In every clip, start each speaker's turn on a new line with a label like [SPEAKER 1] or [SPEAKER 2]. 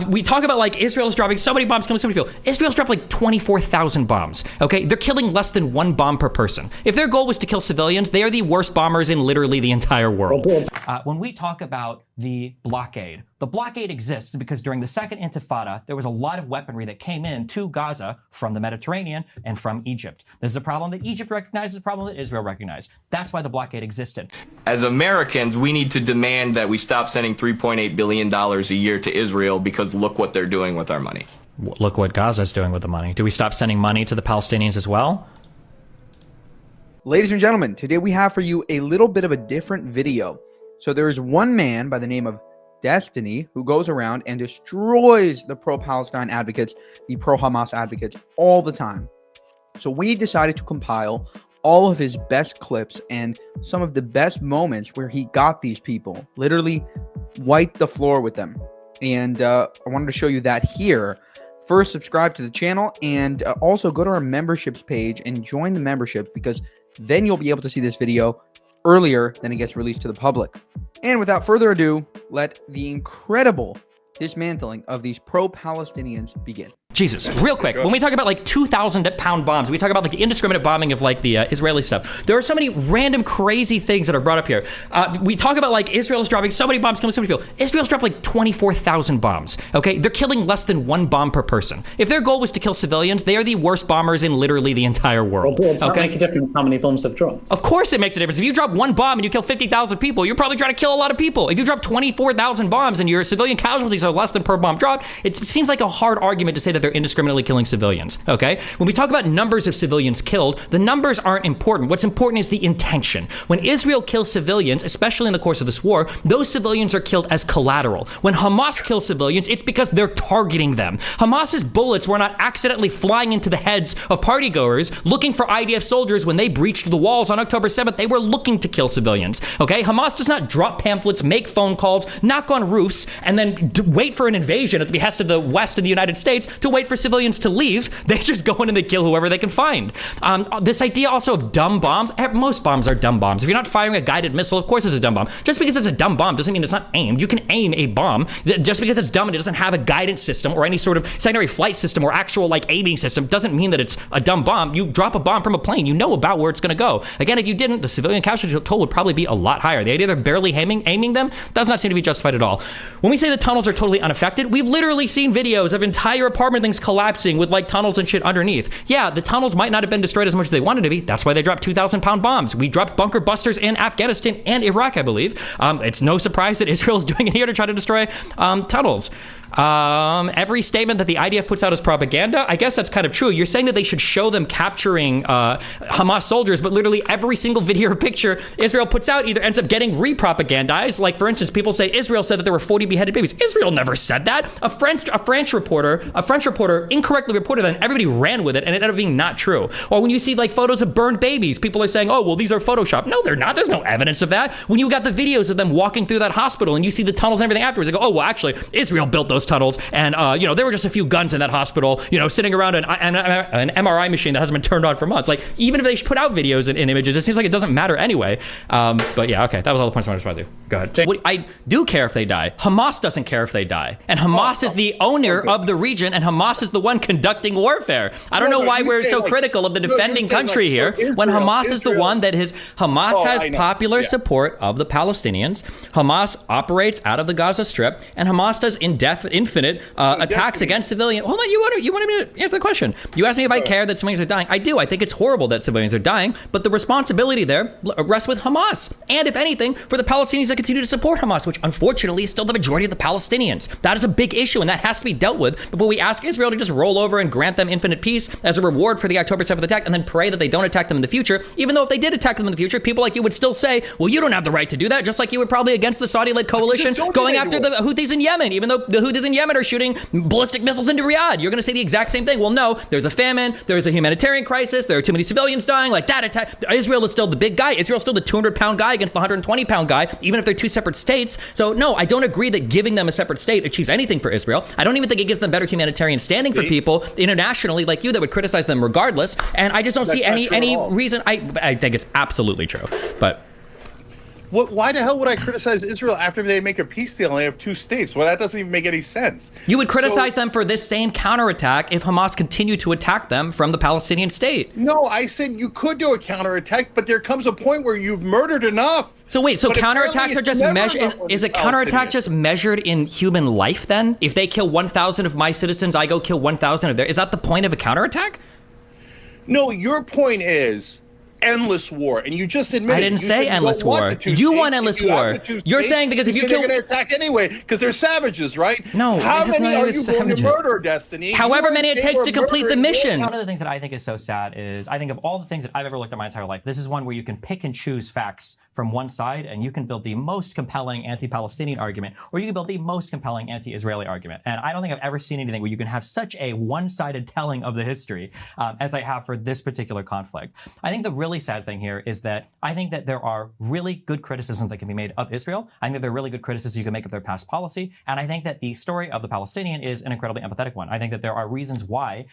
[SPEAKER 1] We talk about like Israel's dropping so many bombs, killing so many people. Israel's dropped like 24,000 bombs, okay? They're killing less than 1 bomb per person. If their goal was to kill civilians, they are the worst bombers in literally the entire world. When we talk about the blockade exists because during the Second Intifada, there was a lot of weaponry that came in to Gaza from the Mediterranean and from Egypt. This is a problem that Egypt recognizes, a problem that Israel recognized. That's why the blockade existed.
[SPEAKER 2] As Americans, we need to demand that we stop sending $3.8 billion a year to Israel because look what they're doing with our money.
[SPEAKER 1] Look what Gaza's doing with the money. Do we stop sending money to the Palestinians as well?
[SPEAKER 3] Ladies and gentlemen, today we have for you a little bit of a different video. So there is one man by the name of Destiny who goes around and destroys the pro-Palestine advocates, the pro-Hamas advocates all the time. So we decided to compile all of his best clips and some of the best moments where he got these people, literally wiped the floor with them. And I wanted to show you that here. First, subscribe to the channel and also go to our memberships page and join the membership, because then you'll be able to see this video earlier than it gets released to the public. And without further ado, let the incredible dismantling of these pro-Palestinians begin.
[SPEAKER 1] Jesus, real quick, when we talk about like 2,000-pound bombs, we talk about like the indiscriminate bombing of like the Israeli stuff. There are so many random crazy things that are brought up here. We talk about like Israel's dropping so many bombs, killing so many people. Israel's dropped like 24,000 bombs, okay? They're killing less than 1 bomb per person. If their goal was to kill civilians, they are the worst bombers in literally the entire world.
[SPEAKER 4] Well, does that make a difference how many bombs have dropped?
[SPEAKER 1] Of course it makes a difference. If you drop 1 bomb and you kill 50,000 people, you're probably trying to kill a lot of people. If you drop 24,000 bombs and your civilian casualties are less than per bomb dropped, it seems like a hard argument to say that they're indiscriminately killing civilians, okay? When we talk about numbers of civilians killed, the numbers aren't important. What's important is the intention. When Israel kills civilians, especially in the course of this war, those civilians are killed as collateral. When Hamas kills civilians, it's because they're targeting them. Hamas's bullets were not accidentally flying into the heads of partygoers looking for IDF soldiers when they breached the walls on October 7th. They were looking to kill civilians, okay? Hamas does not drop pamphlets, make phone calls, knock on roofs, and then wait for an invasion at the behest of the West and the United States to wait for civilians to leave. They just go in and they kill whoever they can find. This idea also of dumb bombs, most bombs are dumb bombs. If you're not firing a guided missile, of course it's a dumb bomb. Just because it's a dumb bomb doesn't mean it's not aimed. You can aim a bomb. Just because it's dumb and it doesn't have a guidance system or any sort of secondary flight system or actual like aiming system doesn't mean that it's a dumb bomb. You drop a bomb from a plane, you know about where it's gonna go. Again, if you didn't, the civilian casualty toll would probably be a lot higher. The idea they're barely aiming them does not seem to be justified at all. When we say the tunnels are totally unaffected, we've literally seen videos of entire apartment things collapsing with like tunnels and shit underneath. Yeah, the tunnels might not have been destroyed as much as they wanted to be. That's why they dropped 2,000-pound bombs. We dropped bunker busters in Afghanistan and Iraq, I believe. It's no surprise that Israel's doing it here to try to destroy tunnels. Every statement that the IDF puts out as propaganda, I guess that's kind of true. You're saying that they should show them capturing Hamas soldiers, but literally every single video or picture Israel puts out either ends up getting re-propagandized. Like, for instance, people say Israel said that there were 40 beheaded babies. Israel never said that. A French reporter incorrectly reported that, and everybody ran with it, and it ended up being not true. Or when you see like photos of burned babies, people are saying, oh, well, these are Photoshop. No, they're not. There's no evidence of that. When you got the videos of them walking through that hospital and you see the tunnels and everything afterwards, they go, oh, well, actually, Israel built those tunnels, and you know, there were just a few guns in that hospital, you know, sitting around an MRI machine that hasn't been turned on for months. Like, even if they put out videos and images, it seems like it doesn't matter anyway. But yeah, okay, that was all the points I wanted to respond to. Go ahead. I do care if they die. Hamas doesn't care if they die, and Hamas is the owner of the region, and Hamas is the one conducting warfare. I don't know why we're so critical of the defending country here when Hamas is the one that has popular support of the Palestinians. Hamas operates out of the Gaza Strip, and Hamas does infinite attacks against civilians. Hold on, you wanted me to answer the question. You asked me if I care that civilians are dying. I do. I think it's horrible that civilians are dying, but the responsibility there rests with Hamas, and if anything, for the Palestinians that continue to support Hamas, which unfortunately is still the majority of the Palestinians. That is a big issue, and that has to be dealt with before we ask Israel to just roll over and grant them infinite peace as a reward for the October 7th attack, and then pray that they don't attack them in the future. Even though if they did attack them in the future, people like you would still say, well, you don't have the right to do that, just like you would probably against the Saudi-led coalition going after the Houthis in Yemen, even though the Houthis in Yemen are shooting ballistic missiles into Riyadh. You're going to say the exact same thing. Well, no, there's a famine, there's a humanitarian crisis, there are too many civilians dying, like that attack. Israel is still the big guy. Israel's still the 200-pound guy against the 120-pound guy, even if they're two separate states. So no, I don't agree that giving them a separate state achieves anything for Israel. I don't even think it gives them better humanitarian standing for people internationally like you that would criticize them regardless. And I just don't see any reason. I think it's absolutely true, but
[SPEAKER 5] Why the hell would I criticize Israel after they make a peace deal and they have two states? Well, that doesn't even make any sense.
[SPEAKER 1] You would criticize them for this same counterattack if Hamas continued to attack them from the Palestinian state.
[SPEAKER 5] No, I said you could do a counterattack, but there comes a point where you've murdered enough.
[SPEAKER 1] So wait, so
[SPEAKER 5] But
[SPEAKER 1] counterattacks
[SPEAKER 5] apparently
[SPEAKER 1] are just
[SPEAKER 5] it's never
[SPEAKER 1] measured?
[SPEAKER 5] enough with
[SPEAKER 1] Is a
[SPEAKER 5] the
[SPEAKER 1] counterattack
[SPEAKER 5] Palestinians.
[SPEAKER 1] just measured in human life then? If they kill 1,000 of my citizens, I go kill 1,000 of theirs. Is that the point of a counterattack?
[SPEAKER 5] No, your point is endless war, and you just admitted.
[SPEAKER 1] I didn't
[SPEAKER 5] you
[SPEAKER 1] say
[SPEAKER 5] said you
[SPEAKER 1] endless
[SPEAKER 5] don't want
[SPEAKER 1] war.
[SPEAKER 5] the two
[SPEAKER 1] You
[SPEAKER 5] states.
[SPEAKER 1] want
[SPEAKER 5] If
[SPEAKER 1] endless
[SPEAKER 5] you have
[SPEAKER 1] war.
[SPEAKER 5] the two
[SPEAKER 1] You're
[SPEAKER 5] states,
[SPEAKER 1] saying because if you
[SPEAKER 5] say
[SPEAKER 1] kill-
[SPEAKER 5] they're going to attack anyway because they're savages, right?
[SPEAKER 1] No,
[SPEAKER 5] How
[SPEAKER 1] it has
[SPEAKER 5] many
[SPEAKER 1] nothing
[SPEAKER 5] are
[SPEAKER 1] to do
[SPEAKER 5] you
[SPEAKER 1] with
[SPEAKER 5] going to
[SPEAKER 1] savages.
[SPEAKER 5] murder, Destiny?
[SPEAKER 1] However
[SPEAKER 5] You
[SPEAKER 1] many it
[SPEAKER 5] they
[SPEAKER 1] takes
[SPEAKER 5] were
[SPEAKER 1] to complete the
[SPEAKER 5] murdering
[SPEAKER 1] mission.
[SPEAKER 5] more
[SPEAKER 6] One of the things that I think is so sad is I think of all the things that I've ever looked at my entire life, this is one where you can pick and choose facts from one side and you can build the most compelling anti-Palestinian argument, or you can build the most compelling anti-Israeli argument. And I don't think I've ever seen anything where you can have such a one-sided telling of the history as I have for this particular conflict. I think the really sad thing here is that I think that there are really good criticisms that can be made of Israel. I think that there are really good criticisms you can make of their past policy. And I think that the story of the Palestinian is an incredibly empathetic one. I think that there are reasons why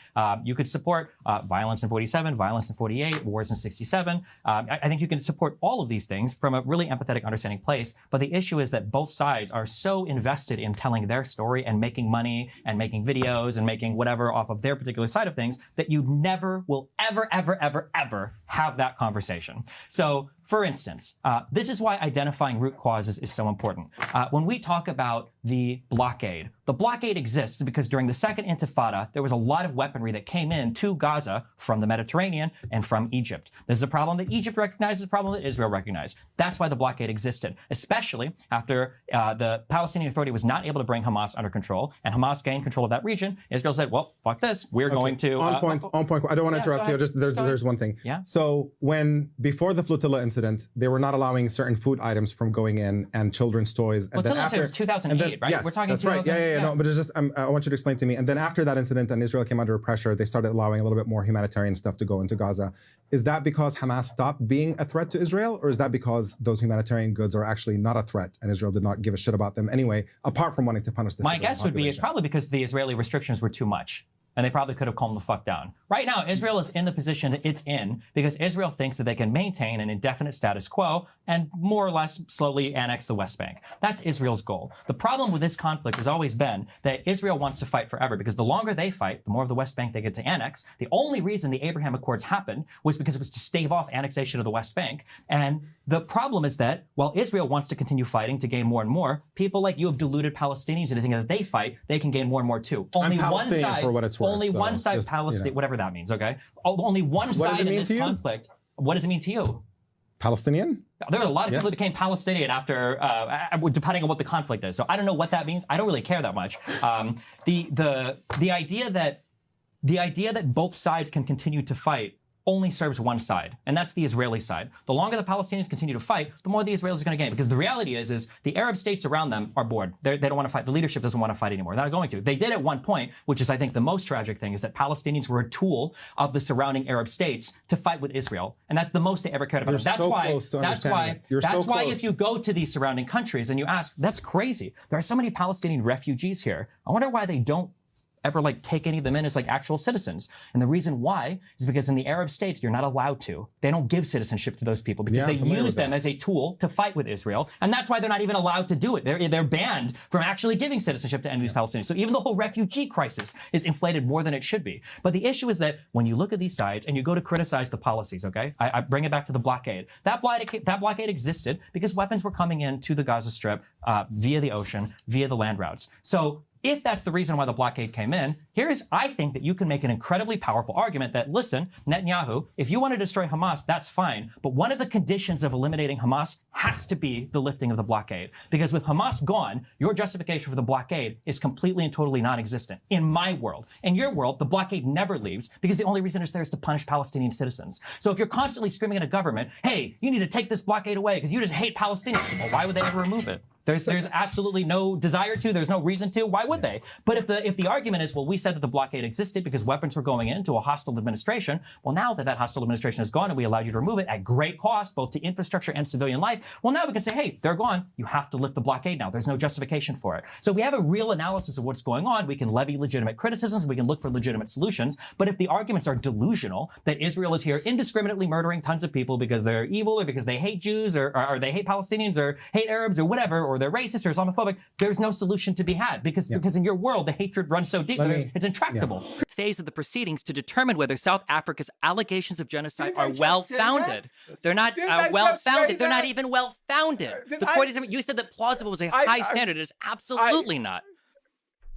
[SPEAKER 6] you could support violence in 47, violence in 48, wars in 67. I think you can support all of these things from a really empathetic, understanding place. But the issue is that both sides are so invested in telling their story and making money and making videos and making whatever off of their particular side of things that you never will ever, ever, ever, ever have that conversation. So, for instance, this is why identifying root causes is so important. When we talk about the blockade exists because during the Second Intifada, there was a lot of weaponry that came in to Gaza from the Mediterranean and from Egypt. This is a problem that Egypt recognizes, a problem that Israel recognized. That's why the blockade existed, especially after the Palestinian Authority was not able to bring Hamas under control, and Hamas gained control of that region. Israel said, well, fuck this. We're going to...
[SPEAKER 7] On point. I don't want to interrupt you. Just there's one thing.
[SPEAKER 6] Yeah.
[SPEAKER 7] So before the flotilla incident, they were not allowing certain food items from going in and children's toys. And
[SPEAKER 6] Flotilla
[SPEAKER 7] then
[SPEAKER 6] was 2008, right?
[SPEAKER 7] Yes,
[SPEAKER 6] We're talking
[SPEAKER 7] that's right.
[SPEAKER 6] 2000,
[SPEAKER 7] Yeah. No, but it's just I want you to explain to me. And then after that incident and Israel came under pressure, they started allowing a little bit more humanitarian stuff to go into Gaza. Is that because Hamas stopped being a threat to Israel, or is that because those humanitarian goods are actually not a threat and Israel did not give a shit about them anyway, apart from wanting to punish the
[SPEAKER 6] My
[SPEAKER 7] civilian
[SPEAKER 6] guess would be it's
[SPEAKER 7] population?
[SPEAKER 6] probably because the Israeli restrictions were too much. And they probably could have calmed the fuck down. Right now, Israel is in the position that it's in because Israel thinks that they can maintain an indefinite status quo and more or less slowly annex the West Bank. That's Israel's goal. The problem with this conflict has always been that Israel wants to fight forever because the longer they fight, the more of the West Bank they get to annex. The only reason the Abraham Accords happened was because it was to stave off annexation of the West Bank. And the problem is that while Israel wants to continue fighting to gain more and more, people like you have deluded Palestinians into thinking that they fight, they can gain more and more too. Only one
[SPEAKER 7] Palestinian
[SPEAKER 6] side,
[SPEAKER 7] for what it's worth,
[SPEAKER 6] only
[SPEAKER 7] so
[SPEAKER 6] one side,
[SPEAKER 7] just,
[SPEAKER 6] Palestine, whatever that means, okay? Only one
[SPEAKER 7] What does
[SPEAKER 6] side
[SPEAKER 7] it
[SPEAKER 6] in
[SPEAKER 7] mean
[SPEAKER 6] this
[SPEAKER 7] to you?
[SPEAKER 6] conflict. What does it mean to you?
[SPEAKER 7] Palestinian?
[SPEAKER 6] There were a lot of
[SPEAKER 7] Yes.
[SPEAKER 6] people that became Palestinian after, depending on what the conflict is. So I don't know what that means. I don't really care that much. The idea that both sides can continue to fight only serves one side, and that's the Israeli side. The longer the Palestinians continue to fight, the more the Israelis are going to gain, because the reality is the Arab states around them are bored. They don't want to fight. The leadership doesn't want to fight anymore. They're not going to. They did at one point, which is, I think, the most tragic thing, is that Palestinians were a tool of the surrounding Arab states to fight with Israel, and that's the most they ever cared about.
[SPEAKER 7] You're
[SPEAKER 6] That's
[SPEAKER 7] so
[SPEAKER 6] why.
[SPEAKER 7] close to
[SPEAKER 6] That's
[SPEAKER 7] understanding
[SPEAKER 6] why.
[SPEAKER 7] it. You're
[SPEAKER 6] That's
[SPEAKER 7] so
[SPEAKER 6] why.
[SPEAKER 7] close.
[SPEAKER 6] If you go to these surrounding countries and you ask, that's crazy. There are so many Palestinian refugees here. I wonder why they don't ever take any of them in as actual citizens. And the reason why is because in the Arab states, you're not allowed to. They don't give citizenship to those people because
[SPEAKER 7] Yeah,
[SPEAKER 6] they
[SPEAKER 7] I'm familiar
[SPEAKER 6] use
[SPEAKER 7] with
[SPEAKER 6] them
[SPEAKER 7] that.
[SPEAKER 6] as a tool to fight with Israel. And that's why they're not even allowed to do it. They're banned from actually giving citizenship to any of these Palestinians. So even the whole refugee crisis is inflated more than it should be. But the issue is that when you look at these sides and you go to criticize the policies, okay? I bring it back to the blockade. That blockade existed because weapons were coming in to the Gaza Strip via the ocean, via the land routes. So if that's the reason why the blockade came in, I think that you can make an incredibly powerful argument that, listen, Netanyahu, if you want to destroy Hamas, that's fine. But one of the conditions of eliminating Hamas has to be the lifting of the blockade. Because with Hamas gone, your justification for the blockade is completely and totally non-existent. In my world. In your world, the blockade never leaves because the only reason it's there is to punish Palestinian citizens. So if you're constantly screaming at a government, hey, you need to take this blockade away because you just hate Palestinians, well, why would they ever remove it? There's absolutely no desire to. There's no reason to. Why would they? But if the argument is, well, we said that the blockade existed because weapons were going into a hostile administration. Well, now that that hostile administration is gone and we allowed you to remove it at great cost, both to infrastructure and civilian life, well, now we can say, hey, they're gone. You have to lift the blockade now. There's no justification for it. So if we have a real analysis of what's going on, we can levy legitimate criticisms. We can look for legitimate solutions. But if the arguments are delusional, that Israel is here indiscriminately murdering tons of people because they're evil or because they hate Jews or they hate Palestinians or hate Arabs or whatever, or they're racist or Islamophobic, there's no solution to be had because in your world, the hatred runs so deep, it's intractable.
[SPEAKER 1] Phase of the proceedings to determine whether South Africa's allegations of genocide are well-founded. They're not well-founded. They're not even well-founded. The court is, you said that plausible was a high standard. It is absolutely not.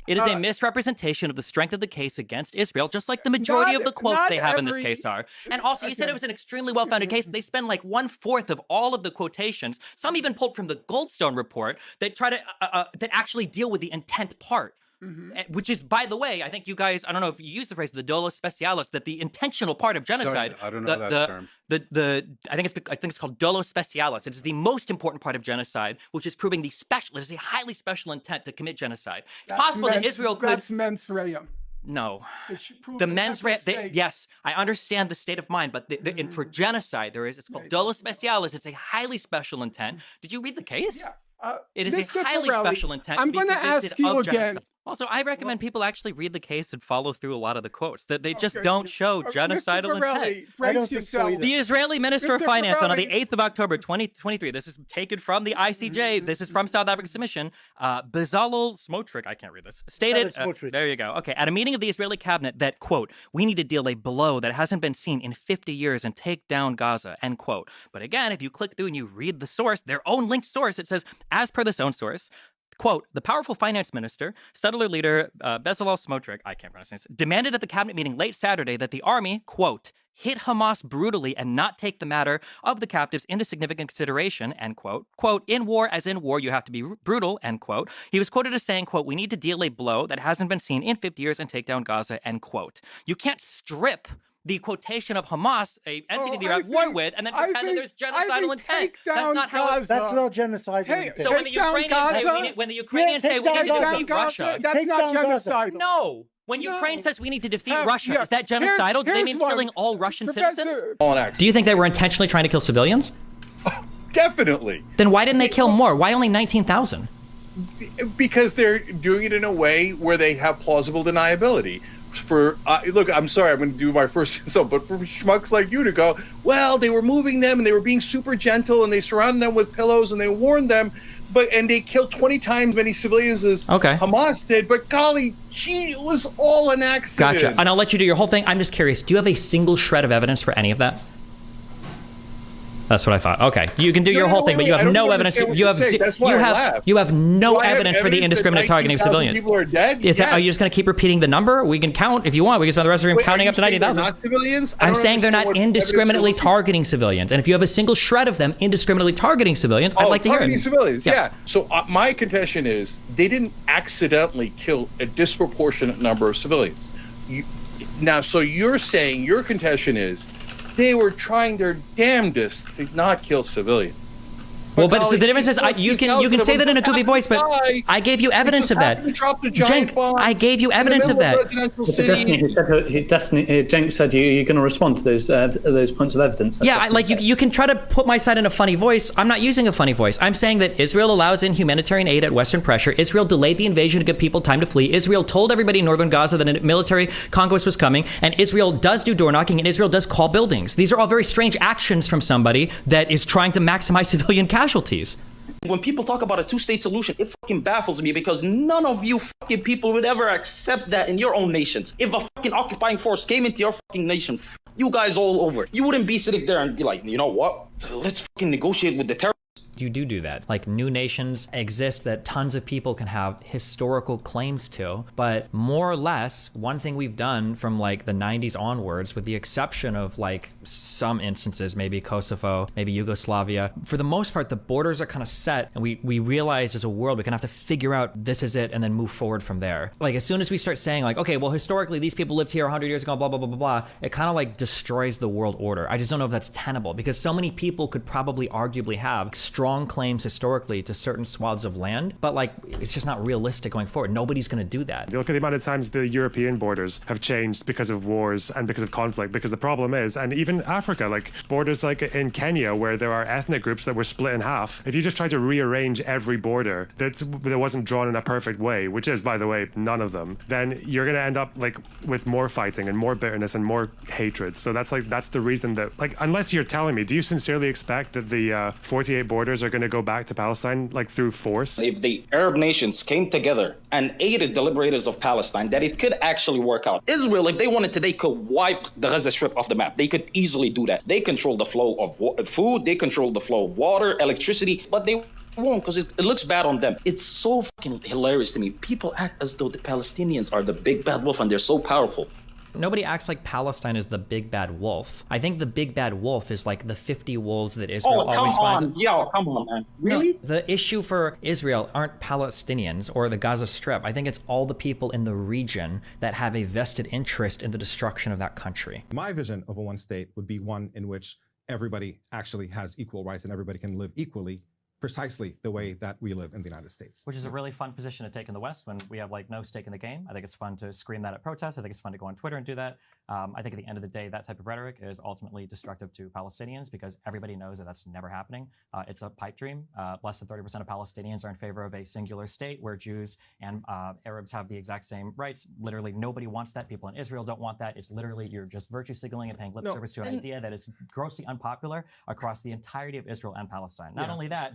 [SPEAKER 1] It is a misrepresentation of the strength of the case against Israel, just like the majority of the quotes they have in this case are. And also, you said it was an extremely well-founded case. They spend like 1/4 of all of the quotations, some even pulled from the Goldstone report, that try to that actually deal with the intent part. Which is, by the way, I think you guys, I don't know if you use the phrase, the dolus specialis, that the intentional part of genocide.
[SPEAKER 8] Sorry, I don't know that term.
[SPEAKER 1] I think it's called dolus specialis. It is the most important part of genocide, which is proving it is a highly special intent to commit genocide. It's possible that Israel could.
[SPEAKER 9] That's mens rea.
[SPEAKER 1] No, the mens rea. Yes, I understand the state of mind, but for genocide, it's called dolus specialis. It's a highly special intent. Did you read the case?
[SPEAKER 9] Yeah.
[SPEAKER 1] It is a highly special intent.
[SPEAKER 9] I'm going to ask you again.
[SPEAKER 1] Also, I recommend people actually read the case and follow through a lot of the quotes. That they just don't show genocidal intent. The Israeli Minister of Finance on the 8th of October, 2023. This is taken from the ICJ. This is from South Africa's submission. Bezalel Smotrich, I can't read this, stated, there you go. Okay, at a meeting of the Israeli cabinet that, quote, we need to deal a blow that hasn't been seen in 50 years and take down Gaza, end quote. But again, if you click through and you read the source, their own linked source, it says, as per this own source, quote, the powerful finance minister, settler leader Bezalel Smotrich, I can't pronounce this, demanded at the cabinet meeting late Saturday that the army, quote, hit Hamas brutally and not take the matter of the captives into significant consideration, end quote. Quote, in war, as in war, you have to be brutal, end quote. He was quoted as saying, quote, we need to deal a blow that hasn't been seen in 50 years and take down Gaza, end quote. You can't strip the quotation of Hamas, a entity they're at war with, and then pretend that there's genocidal intent. That's not how it's...
[SPEAKER 10] That's not genocidal.
[SPEAKER 1] So when the Ukrainians say we need to defeat Russia,
[SPEAKER 9] that's not genocidal.
[SPEAKER 1] No. When Ukraine says we need to defeat Russia, is that genocidal? Do they mean killing all Russian citizens?
[SPEAKER 5] Do
[SPEAKER 1] you think they were intentionally trying to kill civilians?
[SPEAKER 5] Definitely.
[SPEAKER 1] Then why didn't they kill more? Why only 19,000?
[SPEAKER 5] Because they're doing it in a way where they have plausible deniability. Look, I'm sorry, I'm going to do my first insult, but for schmucks like you to go, well, they were moving them and they were being super gentle and they surrounded them with pillows and they warned them, and they killed 20 times many civilians as Hamas did, but golly, gee, it was all an accident.
[SPEAKER 1] Gotcha. And I'll let you do your whole thing. I'm just curious, do you have a single shred of evidence for any of that? That's what I thought. Okay, you can do your whole thing, but you have no evidence. You have no evidence for the indiscriminate targeting of civilians.
[SPEAKER 5] People are dead.
[SPEAKER 1] Are you just going to keep repeating the number? We can count if you want. We can spend the rest of the room counting up to 90,000.
[SPEAKER 5] Not civilians?
[SPEAKER 1] I'm saying they're not indiscriminately targeting civilians. And if you have a single shred of them indiscriminately targeting civilians, I'd like to hear it.
[SPEAKER 5] Targeting civilians, yeah. So my contention is they didn't accidentally kill a disproportionate number of civilians. So you're saying your contention is they were trying their damnedest to not kill civilians.
[SPEAKER 1] Well, but the difference is you can say that in a goofy voice, but I gave you evidence of that. Cenk, I gave you evidence of that.
[SPEAKER 4] Cenk said you're going to respond to those points of evidence.
[SPEAKER 1] Yeah, you can try to put my side in a funny voice. I'm not using a funny voice. I'm saying that Israel allows in humanitarian aid at Western pressure. Israel delayed the invasion to give people time to flee. Israel told everybody in northern Gaza that a military conquest was coming, and Israel does do door knocking, and Israel does call buildings. These are all very strange actions from somebody that is trying to maximize civilian casualties.
[SPEAKER 11] When people talk about a two-state solution, it fucking baffles me because none of you fucking people would ever accept that in your own nations. If a fucking occupying force came into your fucking nation, you guys all over it. You wouldn't be sitting there and be like, you know what? Let's fucking negotiate with the terrorists.
[SPEAKER 1] You do that. Like, new nations exist that tons of people can have historical claims to, but more or less, one thing we've done from like the 90s onwards, with the exception of like some instances, maybe Kosovo, maybe Yugoslavia, for the most part, the borders are kind of set, and we realize as a world we kind of have to figure out this is it and then move forward from there. Like, as soon as we start saying like, okay, well, historically these people lived here 100 years ago, blah, blah, blah, blah, blah, it kind of like destroys the world order. I just don't know if that's tenable, because so many people could probably arguably have strong claims historically to certain swaths of land, but like it's just not realistic going forward. Nobody's going to do that.
[SPEAKER 8] You look at the amount of times the European borders have changed because of wars and because of conflict, because the problem is, and even Africa, like borders like in Kenya where there are ethnic groups that were split in half, if you just try to rearrange every border that wasn't drawn in a perfect way, which is, by the way, none of them, then you're going to end up like with more fighting and more bitterness and more hatred. So that's the reason that, like, unless you're telling me, do you sincerely expect that the 48 borders are going to go back to Palestine like through force?
[SPEAKER 11] If the Arab nations came together and aided the liberators of Palestine, that it could actually work out. Israel, if they wanted to, they could wipe the Gaza Strip off the map. They could easily do that. They control the flow of food, they control the flow of water, electricity, but they won't because it looks bad on them. It's so fucking hilarious to me. People act as though the Palestinians are the big bad wolf and they're so powerful.
[SPEAKER 1] Nobody acts like Palestine is the big bad wolf. I think the big bad wolf is like the 50 wolves that Israel always finds.
[SPEAKER 11] Yo, come on, man. Really?
[SPEAKER 1] No, the issue for Israel aren't Palestinians or the Gaza Strip. I think it's all the people in the region that have a vested interest in the destruction of that country.
[SPEAKER 7] My vision of a one state would be one in which everybody actually has equal rights and everybody can live equally, precisely the way that we live in the United States.
[SPEAKER 6] Which is a really fun position to take in the West when we have like no stake in the game. I think it's fun to scream that at protests. I think it's fun to go on Twitter and do that. I think at the end of the day, that type of rhetoric is ultimately destructive to Palestinians because everybody knows that that's never happening. It's a pipe dream. Less than 30% of Palestinians are in favor of a singular state where Jews and Arabs have the exact same rights. Literally, nobody wants that. People in Israel don't want that. It's literally, you're just virtue signaling and paying lip service to an idea that is grossly unpopular across the entirety of Israel and Palestine. Not only that,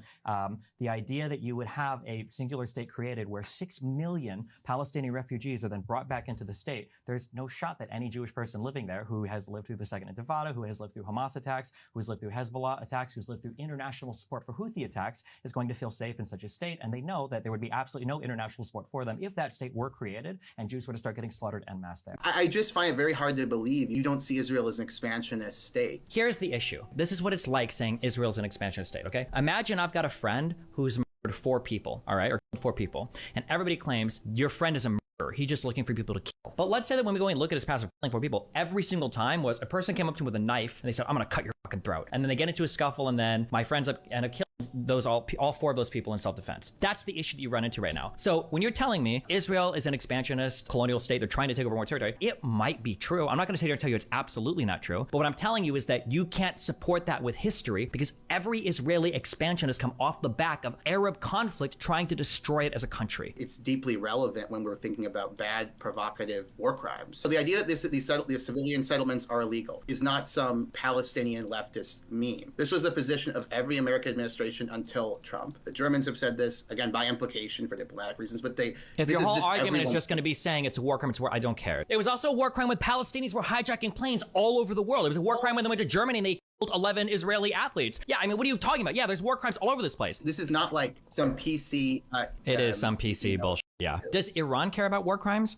[SPEAKER 6] the idea that you would have a singular state created where 6 million Palestinian refugees are then brought back into the state, there's no shot that any Jewish person living there who has lived through the Second Intifada, who has lived through Hamas attacks, who has lived through Hezbollah attacks, who's lived through international support for Houthi attacks, is going to feel safe in such a state. And they know that there would be absolutely no international support for them if that state were created and Jews were to start getting slaughtered en masse there.
[SPEAKER 10] I just find it very hard to believe you don't see Israel as an expansionist state.
[SPEAKER 1] Here's the issue. This is what it's like saying Israel's an expansionist state, okay? Imagine I've got a friend who's murdered 4 people, all right? Or 4 people. And everybody claims your friend is a murderer. He's just looking for people to kill. But let's say that when we go and look at his past of killing 4 people, every single time was a person came up to him with a knife and they said, I'm gonna cut your fucking throat. And then they get into a scuffle and then my friends end up killing those all 4 of those people in self-defense. That's the issue that you run into right now. So when you're telling me Israel is an expansionist colonial state, they're trying to take over more territory, it might be true. I'm not gonna sit here and tell you it's absolutely not true. But what I'm telling you is that you can't support that with history because every Israeli expansion has come off the back of Arab conflict trying to destroy it as a country.
[SPEAKER 10] It's deeply relevant when we're thinking about bad, provocative war crimes. So the idea that these civilian settlements are illegal is not some Palestinian leftist meme. This was a position of every American administration until Trump. The Germans have said this, again, by implication for diplomatic reasons, but
[SPEAKER 1] if your whole argument is just going to be saying it's a war crime, it's a war, I don't care. It was also a war crime when Palestinians were hijacking planes all over the world. It was a war crime when they went to Germany and they killed 11 Israeli athletes. Yeah, I mean, what are you talking about? Yeah, there's war crimes all over this place.
[SPEAKER 10] This is not like some PC...
[SPEAKER 1] it is some PC bullshit, yeah. Does Iran care about war crimes?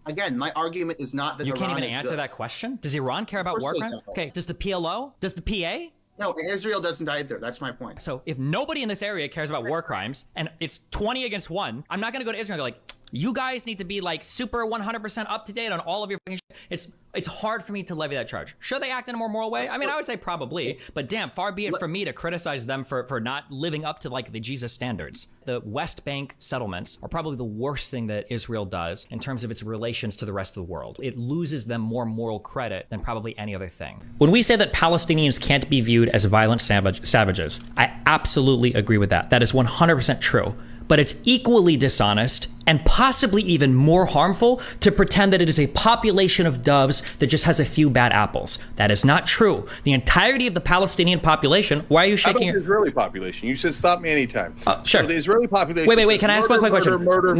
[SPEAKER 10] Again, my argument is not that
[SPEAKER 1] you
[SPEAKER 10] Iran
[SPEAKER 1] can't even answer
[SPEAKER 10] good.
[SPEAKER 1] that question. Does Iran care about war crimes? Okay, does the PLO? Does the PA?
[SPEAKER 10] No, Israel doesn't either. That's my point.
[SPEAKER 1] So if nobody in this area cares about war crimes and it's 20 against 1, I'm not going to go to Israel and go like, you guys need to be like super 100% up to date on all of your fucking shit. It's hard for me to levy that charge. Should they act in a more moral way? I mean, I would say probably, but damn, far be it from me to criticize them for not living up to like the Jesus standards. The West Bank settlements are probably the worst thing that Israel does in terms of its relations to the rest of the world. It loses them more moral credit than probably any other thing. When we say that Palestinians can't be viewed as violent savages, I absolutely agree with that. That is 100% true. But it's equally dishonest and possibly even more harmful to pretend that it is a population of doves that just has a few bad apples. That is not true. The entirety of the Palestinian population, why are you shaking your...
[SPEAKER 5] the Israeli population? You should stop me anytime.
[SPEAKER 1] Sure.
[SPEAKER 5] So the Israeli population...
[SPEAKER 1] Wait, can I ask one quick question?
[SPEAKER 5] Murder,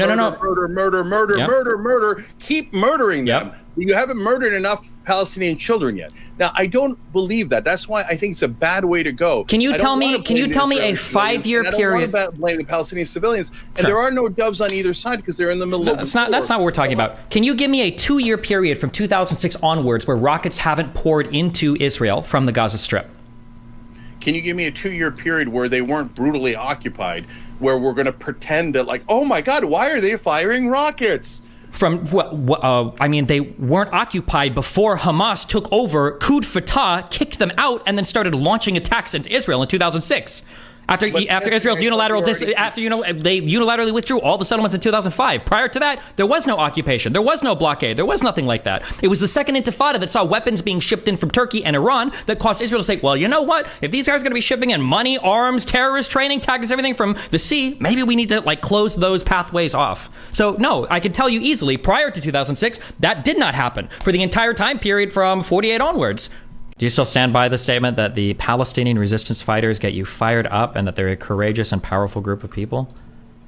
[SPEAKER 5] keep murdering them. You haven't murdered enough Palestinian children yet. Now, I don't believe that. That's why I think it's a bad way to go.
[SPEAKER 1] Can you tell me a 5-year period?
[SPEAKER 5] I don't want to blame the Palestinian civilians. And there are no doves on either side because they're in the middle of the war.
[SPEAKER 1] That's not what we're talking about. Can you give me a 2-year period from 2006 onwards where rockets haven't poured into Israel from the Gaza Strip?
[SPEAKER 5] Can you give me a 2-year period where they weren't brutally occupied, where we're going to pretend that like, oh my God, why are they firing rockets?
[SPEAKER 1] from I mean, they weren't occupied before Hamas took over, coup d'etat, kicked them out, and then started launching attacks into Israel in 2006. After Israel's unilateral they unilaterally withdrew all the settlements in 2005. Prior to that, there was no occupation, there was no blockade, there was nothing like that. It was the second Intifada that saw weapons being shipped in from Turkey and Iran that caused Israel to say, well, you know what? If these guys are going to be shipping in money, arms, terrorist training, tactics, everything from the sea, maybe we need to like close those pathways off. So no, I can tell you easily, prior to 2006, that did not happen for the entire time period from 48 onwards. Do you still stand by the statement that the Palestinian resistance fighters get you fired up and that they're a courageous and powerful group of people?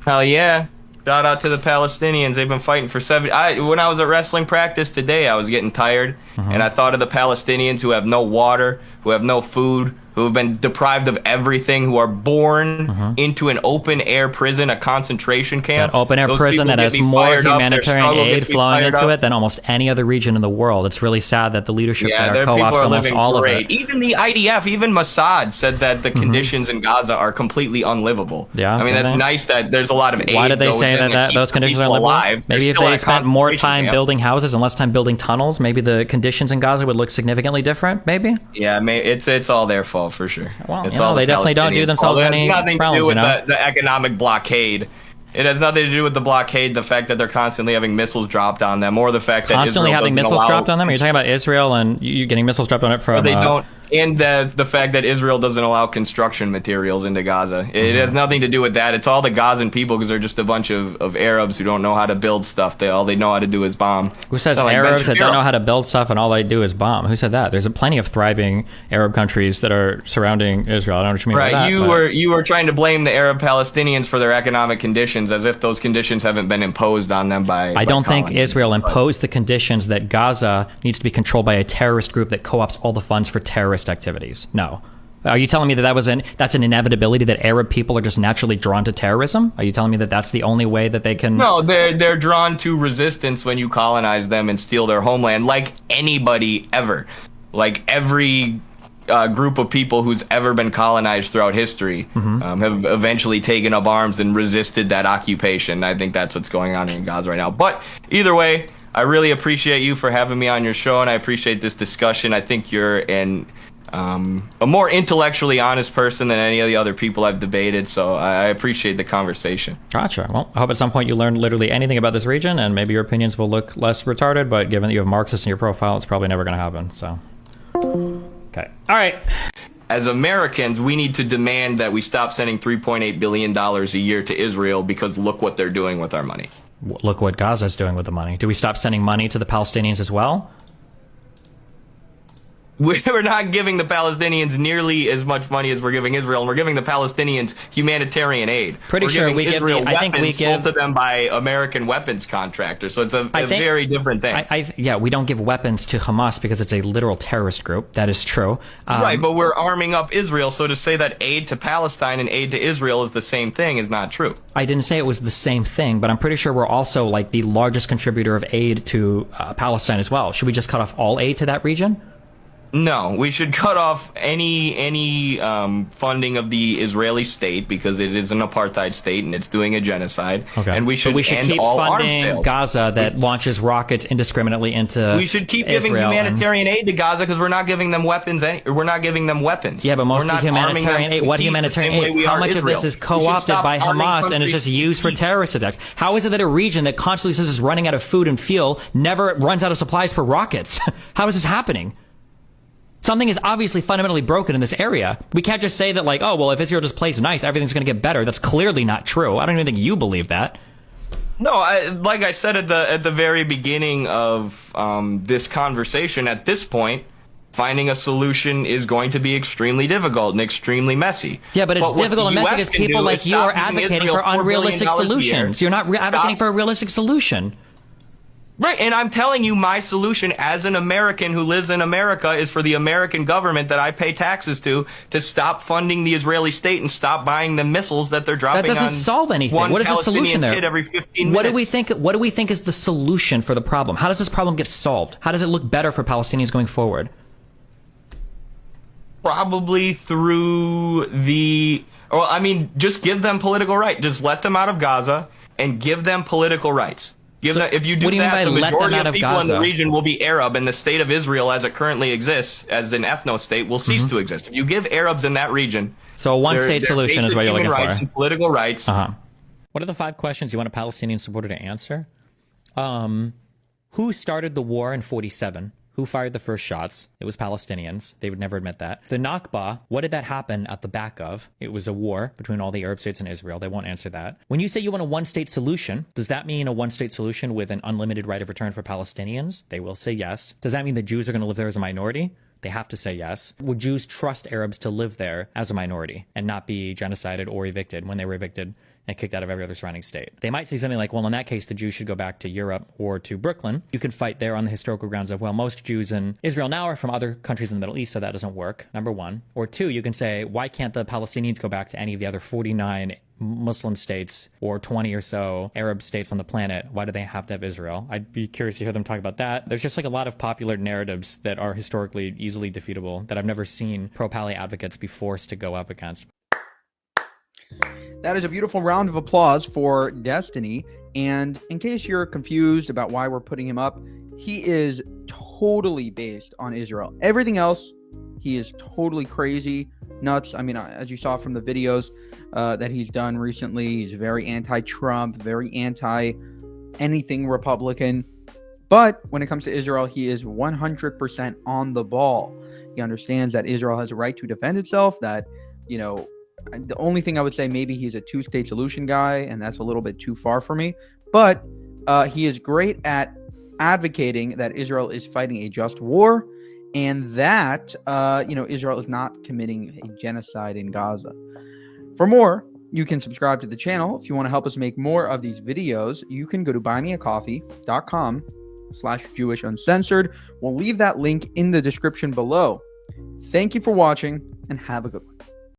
[SPEAKER 2] Hell yeah. Shout out to the Palestinians. They've been fighting for when I was at wrestling practice today, I was getting tired. And I thought of the Palestinians who have no water, who have no food, who have been deprived of everything, who are born into an open-air prison, a concentration camp.
[SPEAKER 1] That open-air prison that has more humanitarian aid flowing into it than almost any other region in the world. It's really sad that the leadership there co-ops almost all of it.
[SPEAKER 2] Even the IDF, even Mossad said that the conditions in Gaza are completely unlivable.
[SPEAKER 1] Yeah,
[SPEAKER 2] I mean, that's nice that there's a lot of aid.
[SPEAKER 1] Why did they say that those conditions are unlivable? Maybe if they spent more time building houses and less time building tunnels, maybe the conditions in Gaza would look significantly different, maybe?
[SPEAKER 2] Yeah, it's all their fault for sure.
[SPEAKER 1] Well, it's all they definitely don't do themselves any
[SPEAKER 2] problems. It has nothing to do with
[SPEAKER 1] the
[SPEAKER 2] economic blockade. It has nothing to do with the blockade, the fact that they're constantly having missiles dropped on them, or the fact that
[SPEAKER 1] constantly having missiles dropped on them. Are you talking about Israel and you getting missiles dropped on it from?
[SPEAKER 2] They don't. And the fact that Israel doesn't allow construction materials into Gaza. It has nothing to do with that. It's all the Gazan people because they're just a bunch of Arabs who don't know how to build stuff. All they know how to do is bomb.
[SPEAKER 1] Who says Arabs that don't know how to build stuff and all they do is bomb? Who said that? There's plenty of thriving Arab countries that are surrounding Israel. I don't know what you mean by that.
[SPEAKER 2] You were trying to blame the Arab Palestinians for their economic conditions as if those conditions haven't been imposed on them by
[SPEAKER 1] I don't think Israel imposed the conditions that Gaza needs to be controlled by a terrorist group that co-ops all the funds for terrorist activities. No. Are you telling me that that's an inevitability, that Arab people are just naturally drawn to terrorism? Are you telling me that that's the only way that they can?
[SPEAKER 2] No, they're drawn to resistance when you colonize them and steal their homeland, like anybody ever. Like every group of people who's ever been colonized throughout history have eventually taken up arms and resisted that occupation. I think that's what's going on in Gaza right now. But either way, I really appreciate you for having me on your show, and I appreciate this discussion. I think you're a more intellectually honest person than any of the other people I've debated, so I appreciate the conversation.
[SPEAKER 1] Gotcha. Well, I hope at some point you learn literally anything about this region, and maybe your opinions will look less retarded, but given that you have Marxists in your profile, it's probably never going to happen, so. Okay. All right.
[SPEAKER 2] As Americans, we need to demand that we stop sending $3.8 billion a year to Israel because look what they're doing with our money.
[SPEAKER 1] Look what Gaza's doing with the money. Do we stop sending money to the Palestinians as well?
[SPEAKER 2] We're not giving the Palestinians nearly as much money as we're giving Israel, and we're giving the Palestinians humanitarian aid.
[SPEAKER 1] Pretty sure we give
[SPEAKER 2] Israel weapons sold to them by American weapons contractors, so it's a very different thing.
[SPEAKER 1] Yeah, we don't give weapons to Hamas because it's a literal terrorist group. That is true.
[SPEAKER 2] Right, but we're arming up Israel, so to say that aid to Palestine and aid to Israel is the same thing is not true.
[SPEAKER 1] I didn't say it was the same thing, but I'm pretty sure we're also like the largest contributor of aid to Palestine as well. Should we just cut off all aid to that region?
[SPEAKER 2] No, we should cut off any funding of the Israeli state because it is an apartheid state and it's doing a genocide.
[SPEAKER 1] Okay.
[SPEAKER 2] And we should end
[SPEAKER 1] keep
[SPEAKER 2] all
[SPEAKER 1] funding
[SPEAKER 2] arms sales.
[SPEAKER 1] Gaza that launches rockets indiscriminately into
[SPEAKER 2] We should keep giving humanitarian aid to Gaza because we're not giving them weapons. We're not giving them weapons.
[SPEAKER 1] Yeah, but most of the humanitarian aid. What humanitarian aid? How much of this is co-opted by Hamas and is just used for terrorist attacks? How is it that a region that constantly says it's running out of food and fuel never runs out of supplies for rockets? How is this happening? Something is obviously fundamentally broken in this area. We can't just say that like, oh, well, if Israel just plays nice, everything's going to get better. That's clearly not true. I don't even think you believe that.
[SPEAKER 2] No, like I said at the very beginning of this conversation, at this point, finding a solution is going to be extremely difficult and extremely messy.
[SPEAKER 1] Yeah, but it's difficult and messy because people like you are advocating for unrealistic solutions. You're not advocating for a realistic solution.
[SPEAKER 2] Right, and I'm telling you my solution as an American who lives in America is for the American government that I pay taxes to stop funding the Israeli state and stop buying the missiles that they're dropping on.
[SPEAKER 1] That doesn't solve anything. What is the solution there?
[SPEAKER 2] Kid every 15 minutes.
[SPEAKER 1] What do we think is the solution for the problem? How does this problem get solved? How does it look better for Palestinians going forward?
[SPEAKER 2] Probably through just give them political right. Just let them out of Gaza and give them political rights. Give that, if you do
[SPEAKER 1] what do you mean
[SPEAKER 2] that,
[SPEAKER 1] by
[SPEAKER 2] the
[SPEAKER 1] let them
[SPEAKER 2] majority
[SPEAKER 1] out
[SPEAKER 2] of
[SPEAKER 1] of
[SPEAKER 2] people in the
[SPEAKER 1] Gaza?
[SPEAKER 2] region will be Arab, and the state of Israel, as it currently exists, as an ethno-state, will cease to exist. If you give Arabs in that region,
[SPEAKER 1] So a one-state
[SPEAKER 2] their
[SPEAKER 1] solution is
[SPEAKER 2] basic
[SPEAKER 1] what you're
[SPEAKER 2] human
[SPEAKER 1] looking
[SPEAKER 2] rights
[SPEAKER 1] for.
[SPEAKER 2] and political rights.
[SPEAKER 1] What are the 5 questions you want a Palestinian supporter to answer? Who started the war in 47? Who fired the first shots? It was Palestinians. They would never admit that. The Nakba, what did that happen at the back of? It was a war between all the Arab states and Israel. They won't answer that. When you say you want a one-state solution, does that mean a one-state solution with an unlimited right of return for Palestinians? They will say yes. Does that mean the Jews are going to live there as a minority? They have to say yes. Would Jews trust Arabs to live there as a minority and not be genocided or evicted when they were evicted and kicked out of every other surrounding state? They might say something like, well, in that case, the Jews should go back to Europe or to Brooklyn. You could fight there on the historical grounds of, well, most Jews in Israel now are from other countries in the Middle East, so that doesn't work, number one. Or two, you can say, why can't the Palestinians go back to any of the other 49 Muslim states or 20 or so Arab states on the planet? Why do they have to have Israel? I'd be curious to hear them talk about that. There's just like a lot of popular narratives that are historically easily defeatable that I've never seen pro-Pali advocates be forced to go up against.
[SPEAKER 3] That is a beautiful round of applause for Destiny. And in case you're confused about why we're putting him up, he is totally based on Israel. Everything else, he is totally crazy, nuts. I mean, as you saw from the videos that he's done recently, he's very anti-Trump, very anti-anything Republican. But when it comes to Israel, he is 100% on the ball. He understands that Israel has a right to defend itself, that, you know, the only thing I would say, maybe he's a two-state solution guy, and that's a little bit too far for me. But he is great at advocating that Israel is fighting a just war, and that Israel is not committing a genocide in Gaza. For more, you can subscribe to the channel. If you want to help us make more of these videos, you can go to buymeacoffee.com/Jewish Uncensored. We'll leave that link in the description below. Thank you for watching, and have a good one.